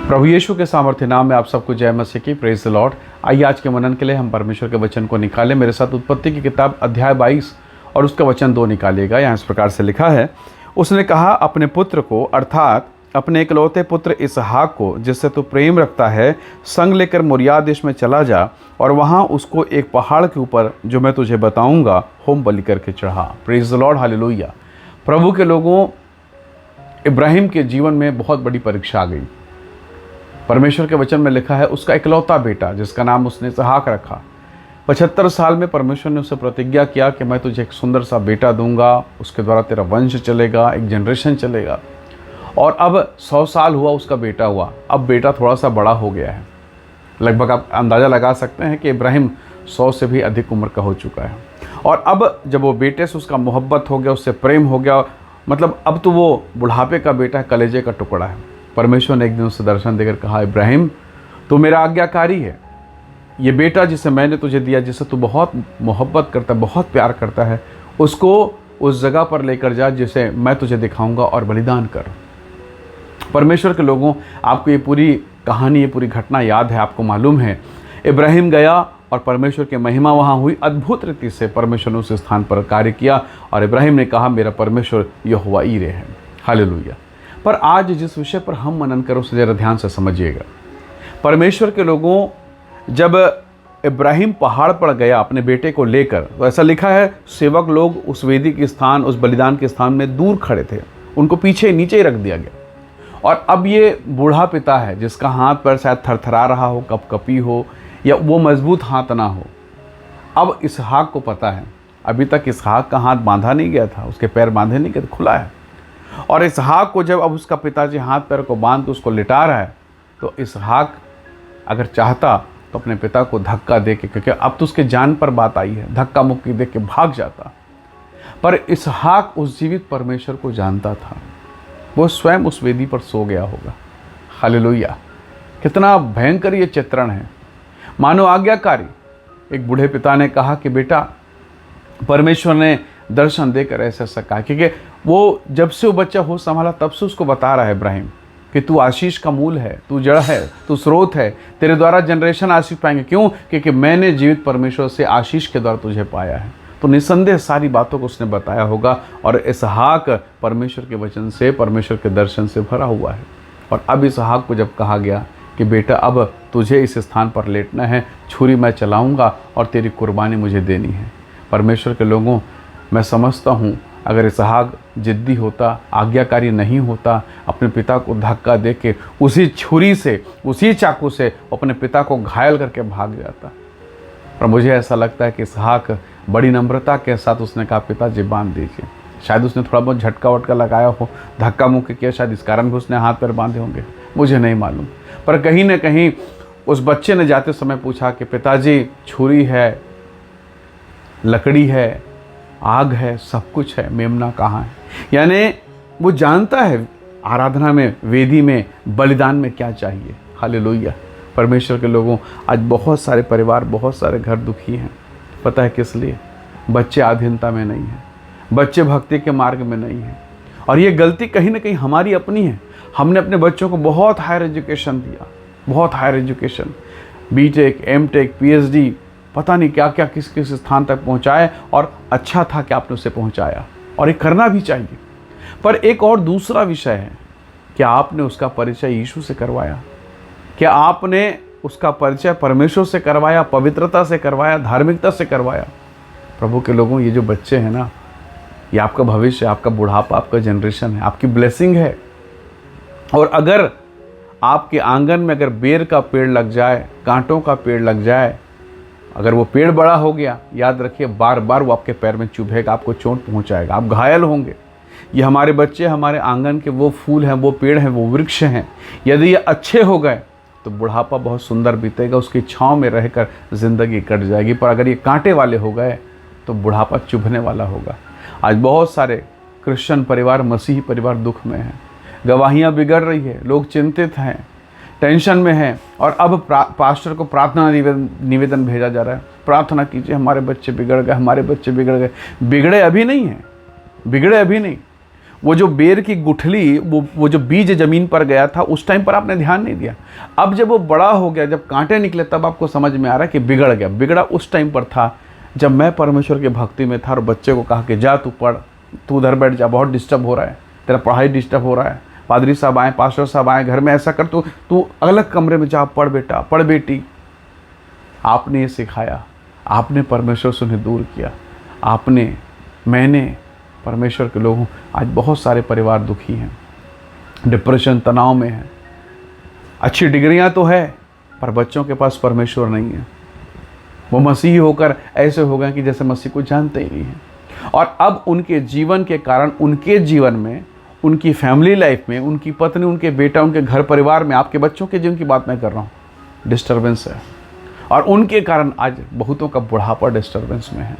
प्रभु यीशु के सामर्थ्य नाम में आप सबको जय मसीह की। Praise the Lord. आइए आज के मनन के लिए हम परमेश्वर के वचन को निकालें। मेरे साथ उत्पत्ति की किताब अध्याय 22 और उसका वचन 2 निकालिएगा। यहाँ इस प्रकार से लिखा है, उसने कहा, अपने पुत्र को अर्थात अपने इकलौते पुत्र इसहाक को, जिससे तू प्रेम रखता है, संग लेकर मोरिया देश में चला जा और वहाँ उसको एक पहाड़ के ऊपर, जो मैं तुझे बताऊँगा, होम बलि करके चढ़ा। Praise the Lord, hallelujah. प्रभु के लोगों, इब्राहिम के जीवन में बहुत बड़ी परीक्षा आ गई। परमेश्वर के वचन में लिखा है, उसका इकलौता बेटा, जिसका नाम उसने इसहाक रखा। 75 साल में परमेश्वर ने उसे प्रतिज्ञा किया कि मैं तुझे एक सुंदर सा बेटा दूंगा, उसके द्वारा तेरा वंश चलेगा, एक जनरेशन चलेगा। और अब 100 साल हुआ, उसका बेटा हुआ। अब बेटा थोड़ा सा बड़ा हो गया है। लगभग आप अंदाज़ा लगा सकते हैं कि इब्राहिम 100 से भी अधिक उम्र का हो चुका है। और अब जब वो बेटे से उसका मोहब्बत हो गया, उससे प्रेम हो गया, मतलब अब तो वो बुढ़ापे का बेटा है, कलेजे का टुकड़ा है। परमेश्वर ने एक दिन उसे दर्शन देकर कहा, इब्राहिम, तू मेरा आज्ञाकारी है। ये बेटा जिसे मैंने तुझे दिया, जिसे तू बहुत मोहब्बत करता है, बहुत प्यार करता है, उसको उस जगह पर लेकर जा जिसे मैं तुझे दिखाऊंगा और बलिदान कर। परमेश्वर के लोगों, आपको ये पूरी कहानी, ये पूरी घटना याद है, आपको मालूम है। इब्राहिम गया और परमेश्वर की महिमा वहाँ हुई। अद्भुत रीति से परमेश्वर ने उस स्थान पर कार्य किया और इब्राहिम ने कहा, मेरा परमेश्वर यहोवा ईरे है। हालेलुया। पर आज जिस विषय पर हम मनन करें उसे ज़रा ध्यान से समझिएगा। परमेश्वर के लोगों, जब इब्राहिम पहाड़ पर गया अपने बेटे को लेकर, तो ऐसा लिखा है, सेवक लोग उस वेदी के स्थान, उस बलिदान के स्थान में दूर खड़े थे, उनको पीछे नीचे ही रख दिया गया। और अब ये बूढ़ा पिता है, जिसका हाथ पैर शायद थरथरा रहा हो, कपकपी हो, या वो मजबूत हाथ ना हो। अब इसहाक को पता है, अभी तक इसहाक का हाथ बांधा नहीं गया था, उसके पैर बांधे नहीं गए, खुला है। और इसहाक को जब अब उसका पिताजी हाथ पैर को बांध के उसको लिटा रहा है, तो इसहाक अगर चाहता तो अपने पिता को धक्का दे के, क्योंकि अब तो उसके जान पर बात आई है, धक्का मुक्की दे के भाग जाता। पर इसहाक उस जीवित परमेश्वर को जानता था। वो स्वयं उस वेदी पर सो गया होगा। हालेलुया। कितना भयंकर ये चित्रण है। मानो आज्ञाकारी एक बूढ़े पिता ने कहा कि बेटा, परमेश्वर ने दर्शन देकर ऐसा ऐसा कहा, क्योंकि वो जब से वो बच्चा हो संभाला तब से उसको बता रहा है इब्राहिम कि तू आशीष का मूल है, तू जड़ है, तू स्रोत है, तेरे द्वारा जनरेशन आशीष पाएंगे। क्यों? क्योंकि मैंने जीवित परमेश्वर से आशीष के द्वारा तुझे पाया है। तो निसंदेह सारी बातों को उसने बताया होगा। और इसहाक परमेश्वर के वचन से, परमेश्वर के दर्शन से भरा हुआ है। और अब इसहाक को जब कहा गया कि बेटा, अब तुझे इस स्थान पर लेटना है, छुरी मैं चलाऊँगा और तेरी कुर्बानी मुझे देनी है। परमेश्वर के लोगों, मैं समझता हूँ, अगर इसहाक जिद्दी होता, आज्ञाकारी नहीं होता, अपने पिता को धक्का दे के उसी छुरी से, उसी चाकू से अपने पिता को घायल करके भाग जाता। पर मुझे ऐसा लगता है कि इसहाक बड़ी नम्रता के साथ उसने कहा, पिताजी बांध दीजिए। शायद उसने थोड़ा बहुत झटका वटका लगाया हो, धक्का मुक्की किया, शायद इस कारण भी उसने हाथ पैर बांधे होंगे, मुझे नहीं मालूम। पर कहीं ना कहीं उस बच्चे ने जाते समय पूछा कि पिताजी, छुरी है, लकड़ी है, आग है, सब कुछ है, मेमना कहाँ है? यानी वो जानता है आराधना में, वेदी में, बलिदान में क्या चाहिए। हालेलुया। परमेश्वर के लोगों, आज बहुत सारे परिवार, बहुत सारे घर दुखी हैं। पता है किस लिए? बच्चे आधीनता में नहीं हैं, बच्चे भक्ति के मार्ग में नहीं हैं। और ये गलती कहीं ना कहीं हमारी अपनी है। हमने अपने बच्चों को बहुत हायर एजुकेशन दिया, बहुत higher education, BTech, MTech, PhD, पता नहीं क्या क्या, किस किस स्थान तक पहुंचाए। और अच्छा था कि आपने उसे पहुंचाया, और ये करना भी चाहिए। पर एक और दूसरा विषय है, क्या आपने उसका परिचय यीशु से करवाया? क्या आपने उसका परिचय परमेश्वर से करवाया, पवित्रता से करवाया, धार्मिकता से करवाया? प्रभु के लोगों, ये जो बच्चे हैं ना, ये आपका भविष्य, आपका बुढ़ापा, आपका जनरेशन है, आपकी ब्लेसिंग है। और अगर आपके आंगन में अगर बेर का पेड़ लग जाए, कांटों का पेड़ लग जाए, अगर वो पेड़ बड़ा हो गया, याद रखिए, बार बार वो आपके पैर में चुभेगा, आपको चोट पहुंचाएगा, आप घायल होंगे। ये हमारे बच्चे हमारे आंगन के वो फूल हैं, वो पेड़ हैं, वो वृक्ष हैं। यदि ये अच्छे हो गए तो बुढ़ापा बहुत सुंदर बीतेगा, उसकी छांव में रहकर ज़िंदगी कट जाएगी। पर अगर ये कांटे वाले हो गए तो बुढ़ापा चुभने वाला होगा। आज बहुत सारे क्रिश्चियन परिवार, मसीही परिवार दुख में हैं, गवाहियाँ बिगड़ रही है, लोग चिंतित हैं, टेंशन में है। और अब पास्टर को प्रार्थना निवेदन भेजा जा रहा है, प्रार्थना कीजिए, हमारे बच्चे बिगड़ गए, हमारे बच्चे बिगड़ गए। बिगड़े अभी नहीं हैं, बिगड़े अभी नहीं। वो जो बेर की गुठली, वो जो बीज ज़मीन पर गया था, उस टाइम पर आपने ध्यान नहीं दिया। अब जब वो बड़ा हो गया, जब कांटे निकले, तब आपको समझ में आ रहा है कि बिगड़ गया। बिगड़ा उस टाइम पर था जब मैं परमेश्वर के भक्ति में था और बच्चे को कहा कि जा तू पढ़, तू उधर बैठ जा, बहुत डिस्टर्ब हो रहा है, तेरा पढ़ाई डिस्टर्ब हो रहा है, पादरी साहब आए, पास्टर साहब आए, घर में ऐसा कर, तू अलग कमरे में जा, पढ़ बेटा, पढ़ बेटी। आपने ये सिखाया, आपने परमेश्वर से उन्हें दूर किया, मैंने परमेश्वर के लोगों, आज बहुत सारे परिवार दुखी हैं, डिप्रेशन, तनाव में हैं। अच्छी डिग्रियां तो है पर बच्चों के पास परमेश्वर नहीं है। वो मसीही होकर ऐसे हो गए कि जैसे मसीह को जानते ही नहीं हैं। और अब उनके जीवन के कारण, उनके जीवन में, उनकी फैमिली लाइफ में, उनकी पत्नी, उनके बेटा, उनके घर परिवार में, आपके बच्चों के जीवन की बात मैं कर रहा हूँ, डिस्टर्बेंस है। और उनके कारण आज बहुतों का बुढ़ापा डिस्टर्बेंस में है।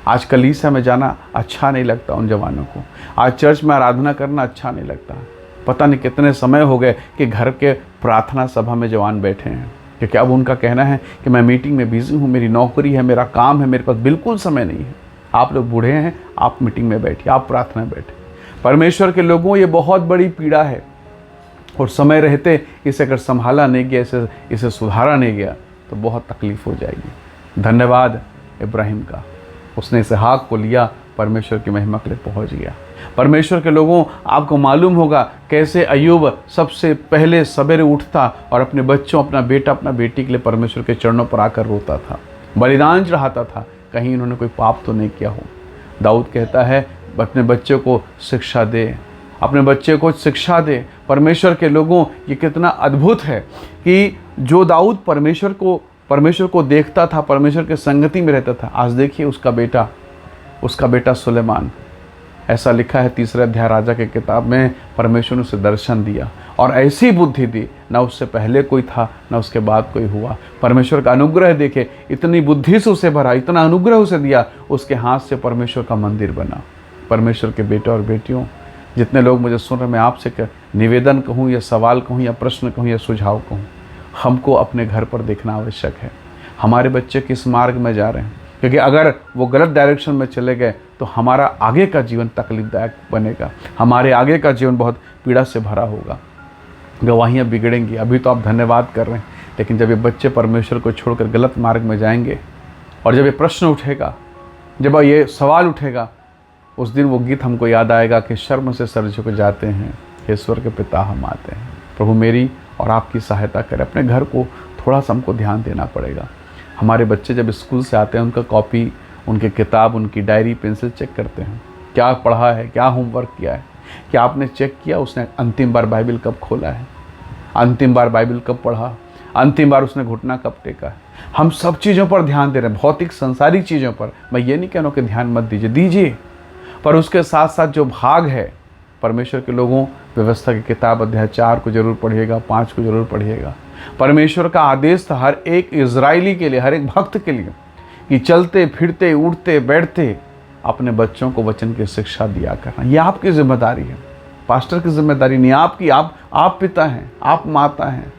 आज कलीसिया में जाना अच्छा नहीं लगता उन जवानों को, आज चर्च में आराधना करना अच्छा नहीं लगता। पता नहीं कितने समय हो गए कि घर के प्रार्थना सभा में जवान बैठे हैं, क्योंकि अब उनका कहना है कि मैं मीटिंग में बिजी हूँ, मेरी नौकरी है, मेरा काम है, मेरे पास बिल्कुल समय नहीं है। आप लोग बूढ़े हैं, आप मीटिंग में बैठिए, आप प्रार्थना में बैठे। परमेश्वर के लोगों, ये बहुत बड़ी पीड़ा है और समय रहते इसे अगर संभाला नहीं गया, इसे सुधारा नहीं गया तो बहुत तकलीफ हो जाएगी। धन्यवाद इब्राहिम का, उसने इसहाक को लिया, परमेश्वर की महिमा के लिए पहुंच गया। परमेश्वर के लोगों, आपको मालूम होगा कैसे अय्यूब सबसे पहले सवेरे उठता और अपने बच्चों, अपना बेटा, अपना बेटी के लिए परमेश्वर के चरणों पर आकर रोता था, बलिदान चढ़ाता था, कहीं इन्होंने कोई पाप तो नहीं किया हो। दाऊद कहता है अपने बच्चे को शिक्षा दे, अपने बच्चे को शिक्षा दे। परमेश्वर के लोगों, ये कितना अद्भुत है कि जो दाऊद परमेश्वर को देखता था, परमेश्वर के संगति में रहता था, आज देखिए उसका बेटा सुलेमान। ऐसा लिखा है 3 अध्याय राजा के किताब में, परमेश्वर ने उसे दर्शन दिया और ऐसी बुद्धि दी, ना उससे पहले कोई था ना उसके बाद कोई हुआ। परमेश्वर का अनुग्रह देखे, इतनी बुद्धि से उसे भरा, इतना अनुग्रह उसे दिया, उसके हाथ से परमेश्वर का मंदिर बना। परमेश्वर के बेटे और बेटियों, जितने लोग मुझे सुन रहे, मैं आपसे निवेदन कहूँ या सवाल कहूँ या प्रश्न कहूँ या सुझाव कहूँ, हमको अपने घर पर देखना आवश्यक है। हमारे बच्चे किस मार्ग में जा रहे हैं, क्योंकि अगर वो गलत डायरेक्शन में चले गए तो हमारा आगे का जीवन तकलीफदायक बनेगा, हमारे आगे का जीवन बहुत पीड़ा से भरा होगा, गवाहियाँ बिगड़ेंगी। अभी तो आप धन्यवाद कर रहे हैं, लेकिन जब ये बच्चे परमेश्वर को छोड़कर गलत मार्ग में जाएंगे और जब ये प्रश्न उठेगा, जब ये सवाल उठेगा, उस दिन वो गीत हमको याद आएगा कि शर्म से सर झुक जाते हैं, ईश्वर के पिता हम आते हैं। प्रभु मेरी और आपकी सहायता करें। अपने घर को थोड़ा सा हमको ध्यान देना पड़ेगा। हमारे बच्चे जब स्कूल से आते हैं, उनका कॉपी, उनकी किताब, उनकी डायरी, पेंसिल चेक करते हैं, क्या पढ़ा है, क्या होमवर्क किया है, क्या आपने चेक किया उसने अंतिम बार बाइबल कब खोला है, अंतिम बार बाइबल कब पढ़ा, अंतिम बार उसने घुटना कब टेका है। हम सब चीज़ों पर ध्यान दे रहे हैं, भौतिक संसारिक चीज़ों पर। मैं ये नहीं कह रहा हूँ कि ध्यान मत दीजिए, पर उसके साथ साथ जो भाग है, परमेश्वर के लोगों, व्यवस्था की किताब अध्याय 4 को जरूर पढ़िएगा, 5 को जरूर पढ़िएगा। परमेश्वर का आदेश था हर एक इजरायली के लिए, हर एक भक्त के लिए, कि चलते फिरते उठते बैठते अपने बच्चों को वचन की शिक्षा दिया करना। ये आपकी जिम्मेदारी है, पास्टर की जिम्मेदारी नहीं आपकी। आप पिता हैं, आप माता हैं,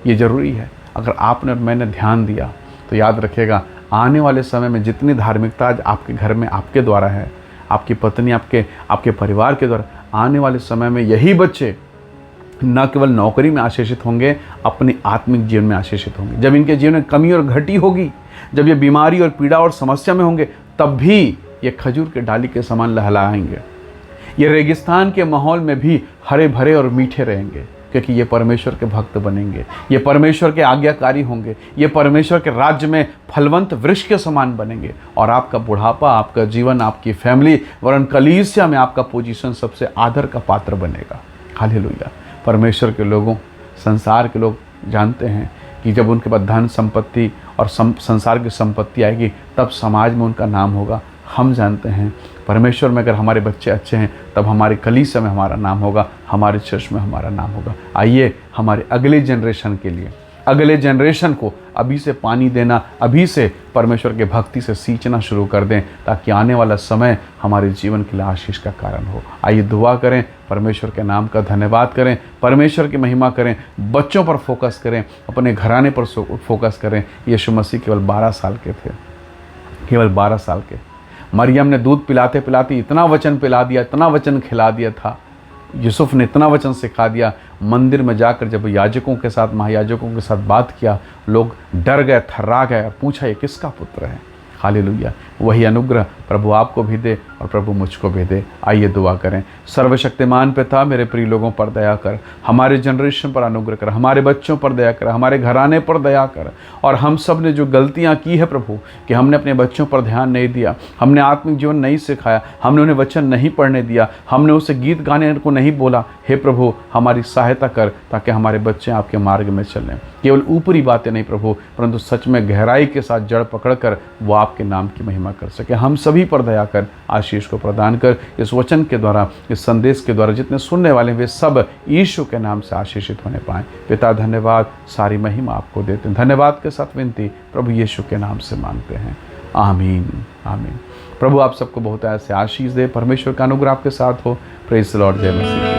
ये ज़रूरी है। अगर आपने और मैंने ध्यान दिया तो याद रखिएगा, आने वाले समय में जितनी धार्मिकता आज आपके घर में आपके द्वारा है, आपकी पत्नी, आपके परिवार के द्वारा, आने वाले समय में यही बच्चे न केवल नौकरी में आशीषित होंगे, अपने आत्मिक जीवन में आशीषित होंगे। जब इनके जीवन में कमी और घटी होगी, जब ये बीमारी और पीड़ा और समस्या में होंगे, तब भी ये खजूर के डाली के समान लहलाएंगे। ये रेगिस्तान के माहौल में भी हरे भरे और मीठे रहेंगे, क्योंकि ये परमेश्वर के भक्त बनेंगे, ये परमेश्वर के आज्ञाकारी होंगे, ये परमेश्वर के राज्य में फलवंत वृक्ष के समान बनेंगे। और आपका बुढ़ापा, आपका जीवन, आपकी फैमिली, वरन कलीसिया में आपका पोजीशन सबसे आदर का पात्र बनेगा। हालेलुया। परमेश्वर के लोगों, संसार के लोग जानते हैं कि जब उनके पास धन संपत्ति और संसार की संपत्ति आएगी, तब समाज में उनका नाम होगा। हम जानते हैं परमेश्वर में अगर हमारे बच्चे अच्छे हैं, तब हमारे कलीसिया में हमारा नाम होगा, हमारे चर्च में हमारा नाम होगा। आइए हमारे अगले जनरेशन के लिए, अगले जनरेशन को अभी से पानी देना, अभी से परमेश्वर के भक्ति से सींचना शुरू कर दें, ताकि आने वाला समय हमारे जीवन के लिए आशीष का कारण हो। आइए दुआ करें, परमेश्वर के नाम का धन्यवाद करें, परमेश्वर की महिमा करें, बच्चों पर फोकस करें, अपने घराने पर फोकस करें। यीशु मसीह केवल 12 साल के थे, केवल 12 साल के। मरियम ने दूध पिलाते पिलाते इतना वचन पिला दिया, इतना वचन खिला दिया था। यूसुफ ने इतना वचन सिखा दिया। मंदिर में जाकर जब याजकों के साथ, महायाजकों के साथ बात किया, लोग डर गए, थर्रा गए और पूछा ये किसका पुत्र है। हालेलुया। वही अनुग्रह प्रभु आपको भी दे और प्रभु मुझको भी दे। आइए दुआ करें। सर्वशक्तिमान पिता, मेरे प्रिय लोगों पर दया कर, हमारे जनरेशन पर अनुग्रह कर, हमारे बच्चों पर दया कर, हमारे घराने पर दया कर। और हम सब ने जो गलतियां की है प्रभु, कि हमने अपने बच्चों पर ध्यान नहीं दिया, हमने आत्मिक जीवन नहीं सिखाया, हमने उन्हें वचन नहीं पढ़ने दिया, हमने उसे गीत गाने को नहीं बोला। हे प्रभु, हमारी सहायता कर ताकि हमारे बच्चे आपके मार्ग में चलें। केवल ऊपरी बातें नहीं प्रभु, परंतु सच में गहराई के साथ जड़ पकड़कर वो आपके नाम की महिमा कर सके। हम सभी पर दया कर, आशीष को प्रदान कर। इस वचन के द्वारा, इस संदेश के द्वारा जितने सुनने वाले वे सब यीशु के नाम से आशीषित होने पाएं। पिता धन्यवाद, सारी महिमा आपको देते हैं। धन्यवाद के साथ विनती प्रभु यीशु के नाम से मांगते हैं, आमीन आमीन। प्रभु आप सबको बहुत ऐसे आशीष दे। परमेश्वर का अनुग्रह आपके साथ हो। Praise the Lord. जय मसीह।